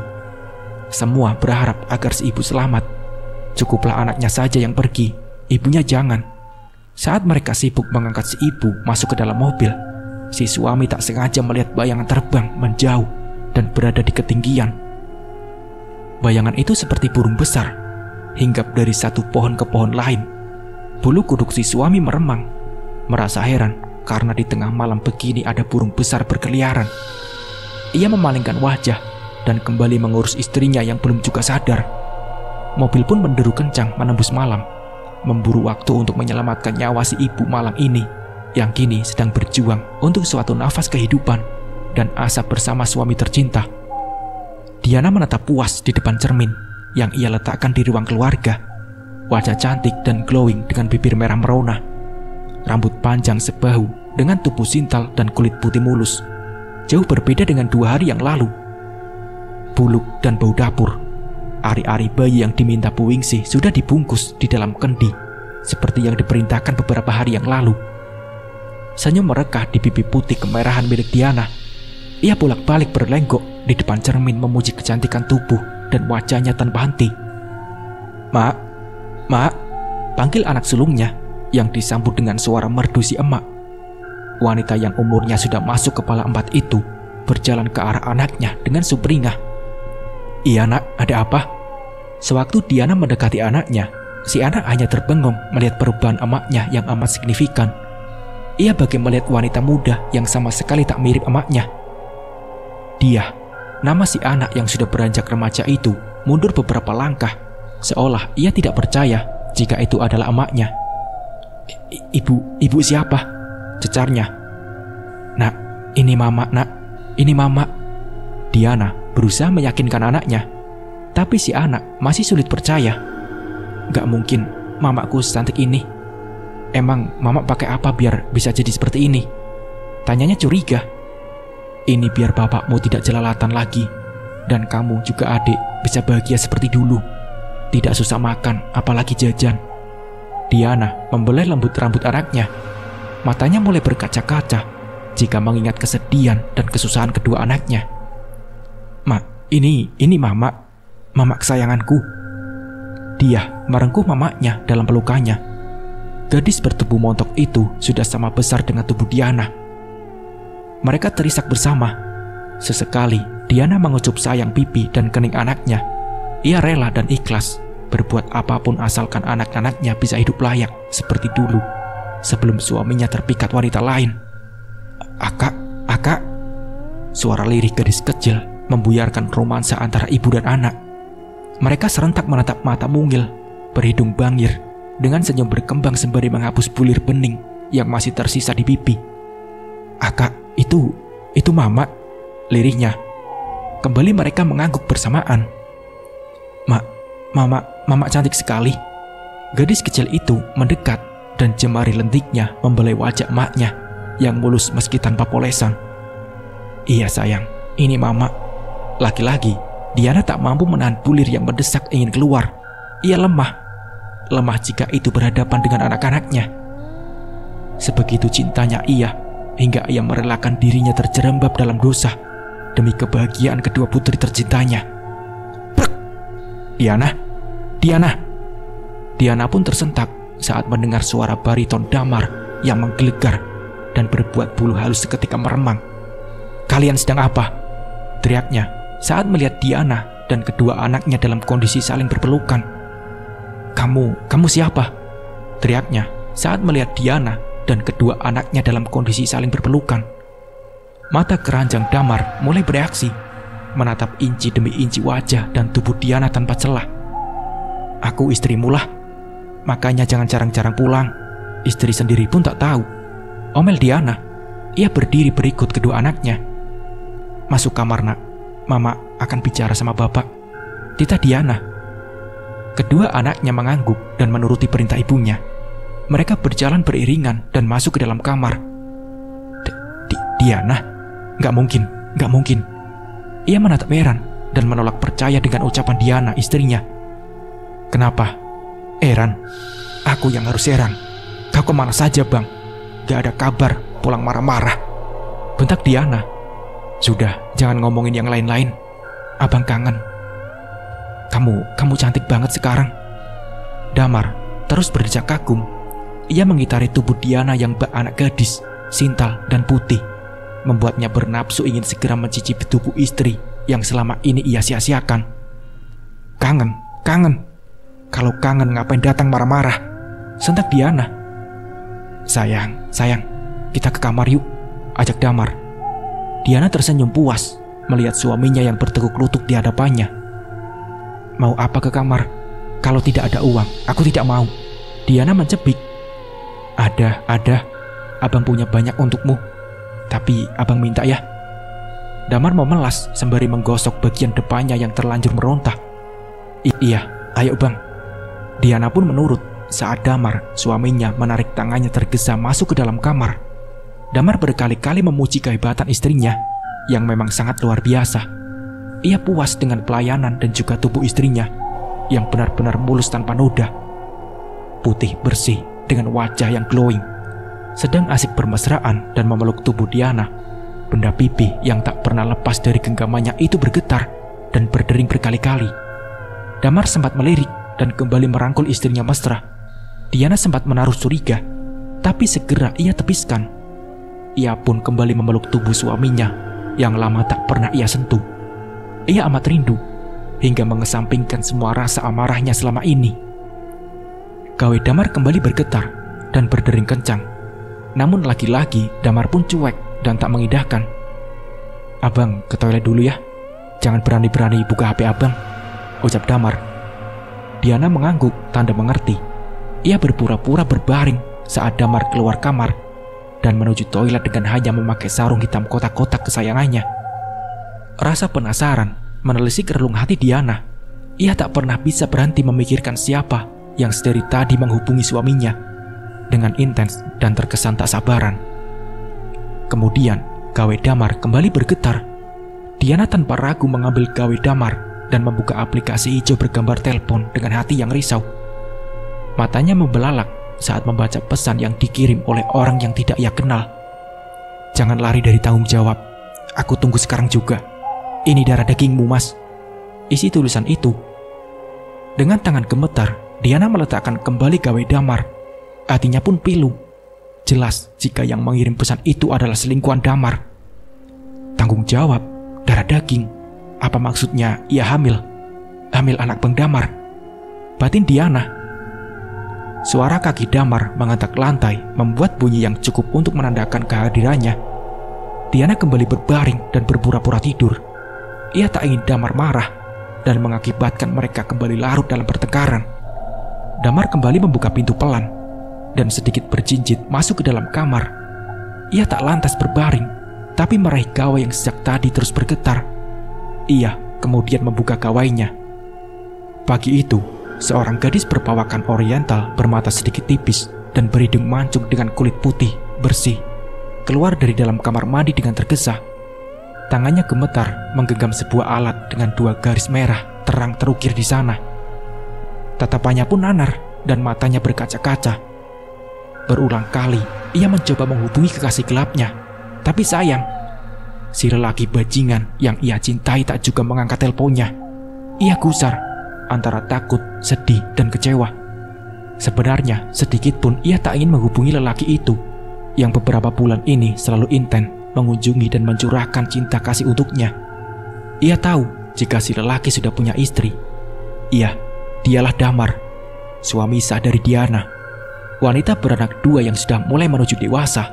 Semua berharap agar si ibu selamat. Cukuplah anaknya saja yang pergi, ibunya jangan. Saat mereka sibuk mengangkat si ibu masuk ke dalam mobil, si suami tak sengaja melihat bayangan terbang menjauh dan berada di ketinggian. Bayangan itu seperti burung besar, hinggap dari satu pohon ke pohon lain. Bulu kuduk si suami meremang. Merasa heran karena di tengah malam begini ada burung besar berkeliaran. Ia memalingkan wajah dan kembali mengurus istrinya yang belum juga sadar. Mobil pun menderu kencang menembus malam, memburu waktu untuk menyelamatkan nyawa si ibu malang ini yang kini sedang berjuang untuk suatu nafas kehidupan dan asa bersama suami tercinta. Diana menatap puas di depan cermin yang ia letakkan di ruang keluarga. Wajah cantik dan glowing dengan bibir merah merona. Rambut panjang sebahu dengan tubuh sintal dan kulit putih mulus. Jauh berbeda dengan 2 hari yang lalu. Buluk dan bau dapur. Ari-ari bayi yang diminta Bu Wingsi sudah dibungkus di dalam kendi seperti yang diperintahkan beberapa hari yang lalu. Senyum merekah di pipi putih kemerahan milik Diana. Ia bolak-balik berlenggok di depan cermin memuji kecantikan tubuh dan wajahnya tanpa henti. "Mak, Mak," panggil anak sulungnya yang disambut dengan suara merdu si emak. Wanita yang umurnya sudah masuk kepala 4 itu berjalan ke arah anaknya dengan sumringah. "Iya nak, ada apa?" Sewaktu Diana mendekati anaknya, si anak hanya terbengong melihat perubahan emaknya yang amat signifikan. Ia bagai melihat wanita muda yang sama sekali tak mirip emaknya. Dia, nama si anak yang sudah beranjak remaja itu, mundur beberapa langkah, seolah ia tidak percaya jika itu adalah emaknya. Ibu siapa?" cecarnya. "Nak, ini mama, nak, ini mama." Diana berusaha meyakinkan anaknya, tapi si anak masih sulit percaya. "Gak mungkin mamaku secantik ini. Emang mama pakai apa biar bisa jadi seperti ini?" tanyanya curiga. "Ini biar bapakmu tidak jelalatan lagi, dan kamu juga adik bisa bahagia seperti dulu. Tidak susah makan, apalagi jajan." Diana membelai lembut rambut anaknya. Matanya mulai berkaca-kaca jika mengingat kesedihan dan kesusahan kedua anaknya. "Mak, ini mama kesayanganku." Dia merengkuh mamanya dalam pelukannya. Gadis bertubuh montok itu sudah sama besar dengan tubuh Diana. Mereka terisak bersama. Sesekali Diana mengucup sayang pipi dan kening anaknya. Ia rela dan ikhlas berbuat apapun asalkan anak-anaknya bisa hidup layak seperti dulu sebelum suaminya terpikat wanita lain. Akak," suara lirih gadis kecil membuyarkan romansa antara ibu dan anak. Mereka serentak menatap mata mungil, berhidung bangir, dengan senyum berkembang sembari menghapus bulir bening yang masih tersisa di pipi. "Akak, itu mama," lirihnya. Kembali mereka mengangguk bersamaan. Mama cantik sekali." Gadis kecil itu mendekat dan jemari lentiknya membelai wajah emaknya yang mulus meski tanpa polesan. "Iya sayang, ini mama. Laki-laki Diana tak mampu menahan bulir yang mendesak ingin keluar. Ia lemah jika itu berhadapan dengan anak-anaknya. Sebegitu cintanya ia, hingga ia merelakan dirinya terjerembab dalam dosa demi kebahagiaan kedua putri tercintanya. Prek! Diana pun tersentak saat mendengar suara bariton Damar yang menggelegar dan berbuat bulu halus seketika meremang. "Kalian sedang apa?" teriaknya saat melihat Diana dan kedua anaknya dalam kondisi saling berpelukan. Kamu siapa?" teriaknya saat melihat Diana dan kedua anaknya dalam kondisi saling berpelukan. Mata keranjang Damar mulai bereaksi, menatap inci demi inci wajah dan tubuh Diana tanpa celah. "Aku istrimu lah, makanya jangan jarang-jarang pulang. Istri sendiri pun tak tahu," omel Diana. Ia berdiri berikut kedua anaknya. "Masuk kamar, nak. Mama akan bicara sama bapak," titah Diana. Kedua anaknya mengangguk dan menuruti perintah ibunya. Mereka berjalan beriringan dan masuk ke dalam kamar. "Diana? Gak mungkin. Ia menatap heran dan menolak percaya dengan ucapan Diana, istrinya. "Kenapa? Heran? Aku yang harus heran. Kau kemana saja, Bang? Gak ada kabar, pulang marah-marah," bentak Diana. "Sudah, jangan ngomongin yang lain-lain. Abang kangen. Kamu cantik banget sekarang." Damar terus berdecak kagum. Ia mengitari tubuh Diana yang bak anak gadis, sintal dan putih, membuatnya bernafsu ingin segera mencicipi tubuh istri yang selama ini ia sia-siakan. Kangen. Kalau kangen ngapain datang marah-marah?" sentak Diana. Sayang, kita ke kamar yuk," ajak Damar. Diana tersenyum puas melihat suaminya yang bertekuk lutut di hadapannya. "Mau apa ke kamar? Kalau tidak ada uang, aku tidak mau," Diana mencebik. Ada. Abang punya banyak untukmu. Tapi abang minta ya." Damar memelas sembari menggosok bagian depannya yang terlanjur meronta. Iya, ayo bang." Diana pun menurut saat Damar, suaminya, menarik tangannya tergesa masuk ke dalam kamar. Damar berkali-kali memuji kehebatan istrinya yang memang sangat luar biasa. Ia puas dengan pelayanan dan juga tubuh istrinya yang benar-benar mulus tanpa noda. Putih bersih dengan wajah yang glowing. Sedang asik bermesraan dan memeluk tubuh Diana, benda pipi yang tak pernah lepas dari genggamannya itu bergetar dan berdering berkali-kali. Damar sempat melirik dan kembali merangkul istrinya mesra. Diana sempat menaruh curiga, tapi segera ia tepiskan. Ia pun kembali memeluk tubuh suaminya yang lama tak pernah ia sentuh. Ia amat rindu hingga mengesampingkan semua rasa amarahnya selama ini. Gawe Damar kembali bergetar dan berdering kencang. Namun lagi-lagi Damar pun cuek dan tak mengindahkan. "Abang ke toilet dulu ya. Jangan berani-berani buka HP abang," ucap Damar. Diana mengangguk tanda mengerti. Ia berpura-pura berbaring saat Damar keluar kamar dan menuju toilet dengan hanya memakai sarung hitam kotak-kotak kesayangannya. Rasa penasaran menelisik relung hati Diana. Ia tak pernah bisa berhenti memikirkan siapa yang sedari tadi menghubungi suaminya dengan intens dan terkesan tak sabaran. Kemudian gawe Damar kembali bergetar. Diana tanpa ragu mengambil gawe Damar dan membuka aplikasi hijau bergambar telepon dengan hati yang risau. Matanya membelalak saat membaca pesan yang dikirim oleh orang yang tidak ia kenal. "Jangan lari dari tanggung jawab. Aku tunggu sekarang juga. Ini darah dagingmu, Mas," isi tulisan itu. Dengan tangan gemetar, Diana meletakkan kembali gawe Damar. Hatinya pun pilu. Jelas jika yang mengirim pesan itu adalah selingkuhan Damar. Tanggung jawab, darah daging. Apa maksudnya ia hamil? Hamil anak Bang Damar, batin Diana. Suara kaki Damar mengantak lantai membuat bunyi yang cukup untuk menandakan kehadirannya. Diana kembali berbaring dan berpura-pura tidur. Ia tak ingin Damar marah dan mengakibatkan mereka kembali larut dalam pertengkaran. Damar kembali membuka pintu pelan dan sedikit berjinjit masuk ke dalam kamar. Ia tak lantas berbaring, tapi meraih gawai yang sejak tadi terus bergetar. Ia kemudian membuka gawainya. Pagi itu, seorang gadis berpawakan oriental bermata sedikit tipis dan berhidung mancung dengan kulit putih, bersih, keluar dari dalam kamar mandi dengan tergesa. Tangannya gemetar menggenggam sebuah alat dengan 2 garis merah terang terukir di sana. Tatapannya pun nanar dan matanya berkaca-kaca. Berulang kali ia mencoba menghubungi kekasih gelapnya, tapi sayang, si lelaki bajingan yang ia cintai tak juga mengangkat teleponnya. Ia gusar antara takut, sedih, dan kecewa. Sebenarnya sedikit pun ia tak ingin menghubungi lelaki itu yang beberapa bulan ini selalu intens mengunjungi dan mencurahkan cinta kasih untuknya. Ia tahu jika si lelaki sudah punya istri. Iya, dialah Damar, suami sah dari Diana, wanita beranak 2 yang sudah mulai menuju dewasa.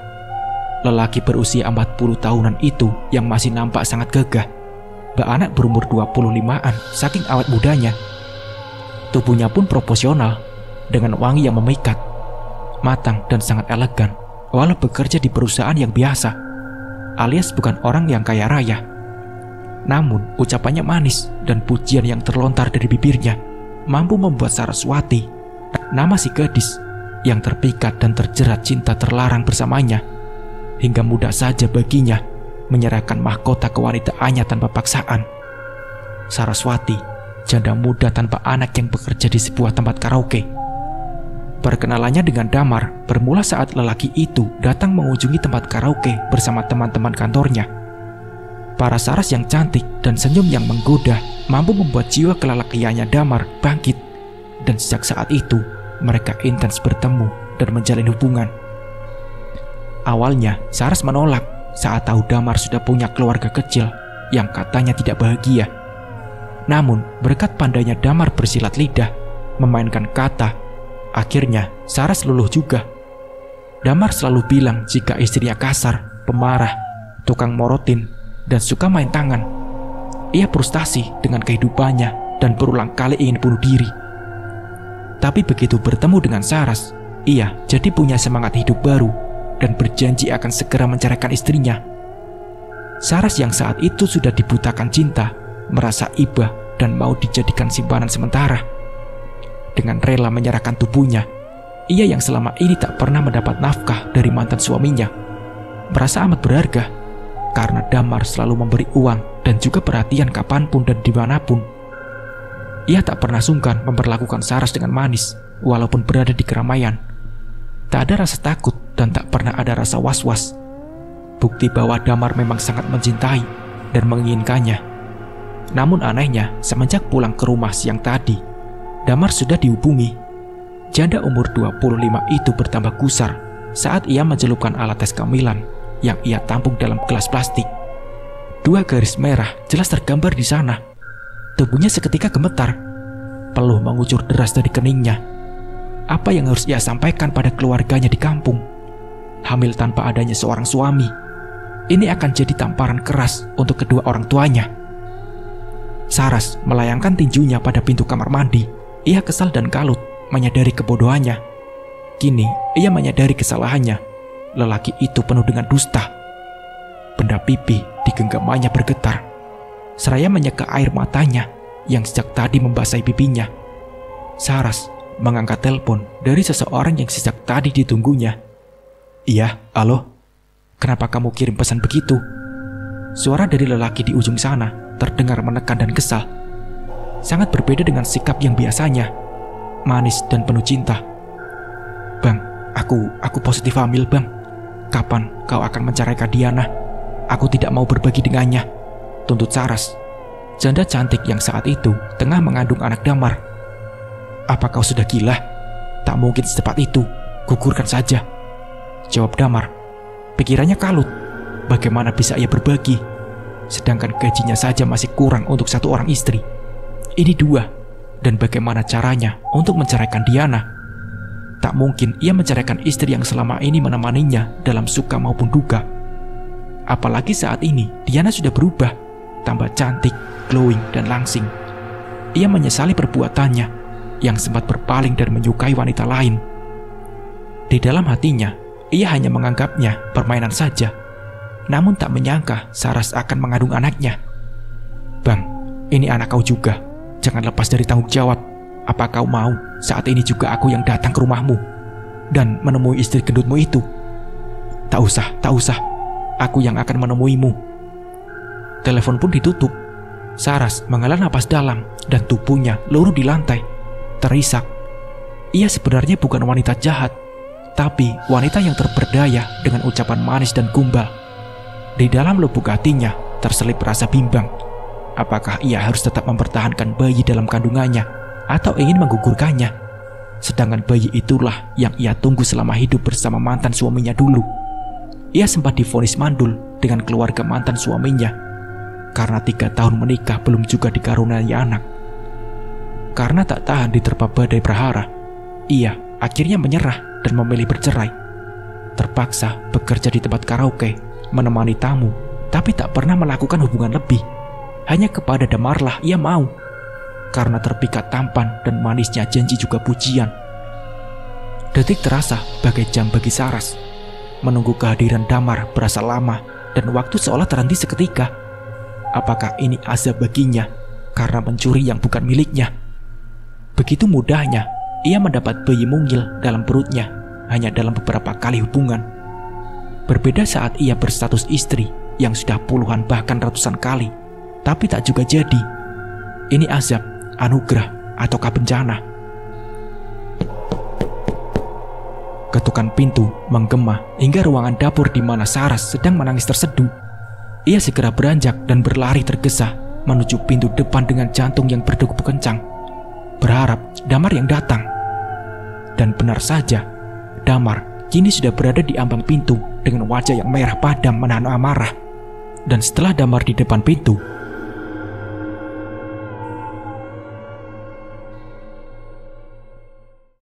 Lelaki berusia 40 tahunan itu yang masih nampak sangat gagah, beranak berumur 25-an saking awet mudanya. Tubuhnya pun proporsional, dengan wangi yang memikat, matang dan sangat elegan, walau bekerja di perusahaan yang biasa, alias bukan orang yang kaya raya. Namun ucapannya manis dan pujian yang terlontar dari bibirnya mampu membuat Saraswati, nama si gadis yang terpikat dan terjerat cinta terlarang bersamanya, hingga mudah saja baginya menyerahkan mahkota kewanitaannya tanpa paksaan. Saraswati, janda muda tanpa anak yang bekerja di sebuah tempat karaoke. Perkenalannya dengan Damar bermula saat lelaki itu datang mengunjungi tempat karaoke bersama teman-teman kantornya. Para Saras yang cantik dan senyum yang menggoda mampu membuat jiwa kelelakiannya Damar bangkit, dan sejak saat itu mereka intens bertemu dan menjalin hubungan. Awalnya Saras menolak saat tahu Damar sudah punya keluarga kecil yang katanya tidak bahagia. Namun berkat pandainya Damar bersilat lidah, memainkan kata, akhirnya Saras luluh juga. Damar selalu bilang jika istrinya kasar, pemarah, tukang morotin, dan suka main tangan. Ia frustasi dengan kehidupannya dan berulang kali ingin bunuh diri. Tapi begitu bertemu dengan Saras, ia jadi punya semangat hidup baru dan berjanji akan segera menceraikan istrinya. Saras yang saat itu sudah dibutakan cinta, merasa iba dan mau dijadikan simpanan sementara. Dengan rela menyerahkan tubuhnya, ia yang selama ini tak pernah mendapat nafkah dari mantan suaminya, merasa amat berharga karena Damar selalu memberi uang dan juga perhatian kapanpun dan dimanapun. Ia tak pernah sungkan memperlakukan Saras dengan manis walaupun berada di keramaian. Tak ada rasa takut dan tak pernah ada rasa was-was. Bukti bahwa Damar memang sangat mencintai dan menginginkannya. Namun anehnya, semenjak pulang ke rumah siang tadi, Damar sudah dihubungi. Janda umur 25 itu bertambah gusar saat ia mencelupkan alat tes kehamilan yang ia tampung dalam gelas plastik. 2 garis merah jelas tergambar di sana. Tubuhnya seketika gemetar. Peluh mengucur deras dari keningnya. Apa yang harus ia sampaikan pada keluarganya di kampung? Hamil tanpa adanya seorang suami. Ini akan jadi tamparan keras untuk kedua orang tuanya. Saras melayangkan tinjunya pada pintu kamar mandi. Ia kesal dan kalut menyadari kebodohannya. Kini ia menyadari kesalahannya. Lelaki itu penuh dengan dusta. Benda pipi di genggamannya bergetar, seraya menyeka air matanya yang sejak tadi membasahi pipinya. Saras mengangkat telepon dari seseorang yang sejak tadi ditunggunya. Iya, halo. Kenapa kamu kirim pesan begitu? Suara dari lelaki di ujung sana terdengar menekan dan kesal. Sangat berbeda dengan sikap yang biasanya, manis dan penuh cinta. Bang, aku positif hamil, Bang. Kapan kau akan menceraikan Diana? Aku tidak mau berbagi dengannya, tuntut Saras, janda cantik yang saat itu tengah mengandung anak Damar. Apa kau sudah gila? Tak mungkin secepat itu, gugurkan saja, jawab Damar. Pikirannya kalut. Bagaimana bisa ia berbagi, sedangkan gajinya saja masih kurang untuk 1 orang istri. Ini 2, dan bagaimana caranya untuk menceraikan Diana? Tak mungkin ia menceraikan istri yang selama ini menemaninya dalam suka maupun duka. Apalagi saat ini Diana sudah berubah, tambah cantik, glowing, dan langsing. Ia menyesali perbuatannya yang sempat berpaling dan menyukai wanita lain. Di dalam hatinya, ia hanya menganggapnya permainan saja. Namun tak menyangka Saras akan mengandung anaknya. Bang, ini anak kau juga. Jangan lepas dari tanggung jawab. Apa kau mau saat ini juga aku yang datang ke rumahmu dan menemui istri gendutmu itu? Tak usah. Aku yang akan menemuimu. telepon pun ditutup. Saras menghela napas dalam dan tubuhnya luruh di lantai, terisak. Ia sebenarnya bukan wanita jahat, tapi wanita yang terperdaya dengan ucapan manis dan gombal. Di dalam lubuk hatinya terselip rasa bimbang. Apakah ia harus tetap mempertahankan bayi dalam kandungannya atau ingin menggugurkannya? Sedangkan bayi itulah yang ia tunggu selama hidup bersama mantan suaminya dulu. Ia sempat divonis mandul dengan keluarga mantan suaminya karena 3 tahun menikah belum juga dikaruniai anak. Karena tak tahan diterpa badai prahara, ia akhirnya menyerah dan memilih bercerai. Terpaksa bekerja di tempat karaoke, menemani tamu, tapi tak pernah melakukan hubungan lebih. Hanya kepada Damarlah ia mau, karena terpikat tampan dan manisnya janji juga pujian. Detik terasa bagai jam bagi Saras. Menunggu kehadiran Damar berasa lama dan waktu seolah terhenti seketika. Apakah ini azab baginya karena mencuri yang bukan miliknya? Begitu mudahnya ia mendapat bayi mungil dalam perutnya hanya dalam beberapa kali hubungan. Berbeda saat ia berstatus istri yang sudah puluhan bahkan ratusan kali, tapi tak juga jadi. Ini azab, anugerah, ataukah bencana? Ketukan pintu menggema hingga ruangan dapur di mana Saras sedang menangis terseduh. Ia segera beranjak dan berlari tergesa menuju pintu depan dengan jantung yang berdegup kencang, berharap Damar yang datang. Dan benar saja, Damar kini sudah berada di ambang pintu dengan wajah yang merah padam menahan amarah. Dan setelah Damar di depan pintu,